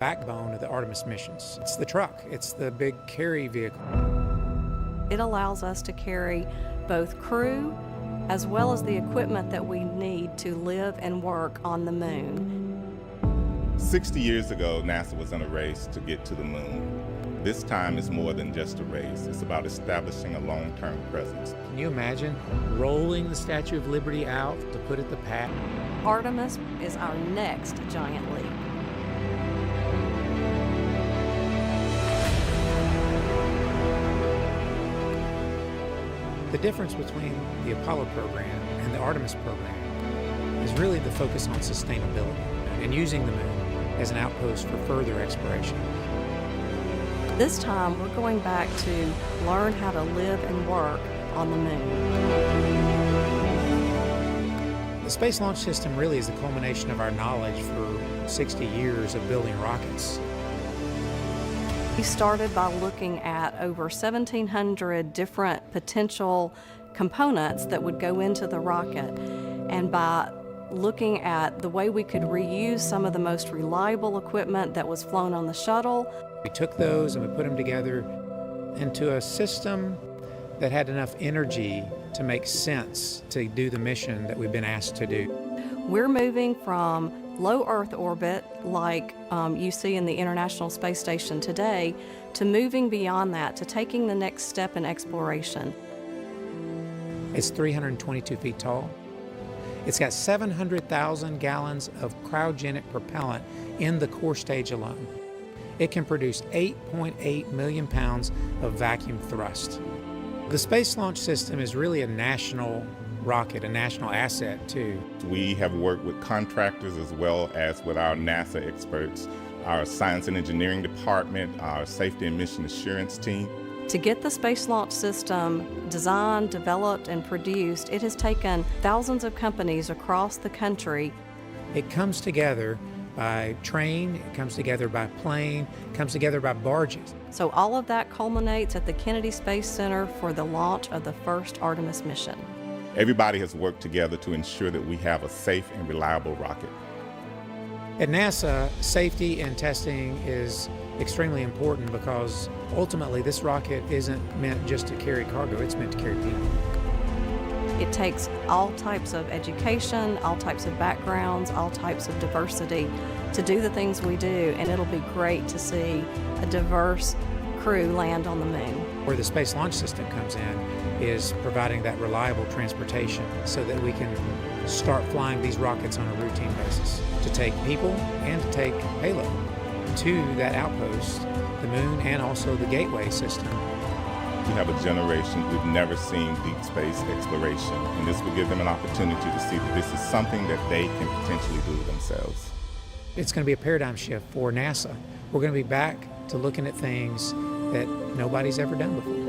Backbone of the Artemis missions. It's the truck, it's the big carry vehicle. It allows us to carry both crew as well as the equipment that we need to live and work on the moon. 60 years ago, NASA was in a race to get to the moon. This time is more than just a race. It's about establishing a long-term presence. Can you imagine rolling the Statue of Liberty out to put it to pat? Artemis is our next giant leap. The difference between the Apollo program and the Artemis program is really the focus on sustainability and using the moon as an outpost for further exploration. This time, we're going back to learn how to live and work on the moon. The Space Launch System really is the culmination of our knowledge for 60 years of building rockets. We started by looking at over 1,700 different potential components that would go into the rocket, and by looking at the way we could reuse some of the most reliable equipment that was flown on the shuttle. We took those and we put them together into a system that had enough energy to make sense to do the mission that we've been asked to do. We're moving from low Earth orbit, like you see in the International Space Station today, to moving beyond that, to taking the next step in exploration. It's 322 feet tall. It's got 700,000 gallons of cryogenic propellant in the core stage alone. It can produce 8.8 million pounds of vacuum thrust. The Space Launch System is really a national rocket, a national asset too. We have worked with contractors as well as with our NASA experts, our science and engineering department, our safety and mission assurance team. To get the Space Launch System designed, developed, and produced, it has taken thousands of companies across the country. It comes together by train, it comes together by plane, it comes together by barges. So all of that culminates at the Kennedy Space Center for the launch of the first Artemis mission. Everybody has worked together to ensure that we have a safe and reliable rocket. At NASA, safety and testing is extremely important because ultimately this rocket isn't meant just to carry cargo, it's meant to carry people. It takes all types of education, all types of backgrounds, all types of diversity to do the things we do, and it'll be great to see a diverse crew land on the moon. Where the Space Launch System comes in is providing that reliable transportation so that we can start flying these rockets on a routine basis to take people and to take payload to that outpost, the moon, and also the gateway system. We have a generation who've never seen deep space exploration, and this will give them an opportunity to see that this is something that they can potentially do themselves. It's going to be a paradigm shift for NASA. We're going to be back to looking at things that nobody's ever done before.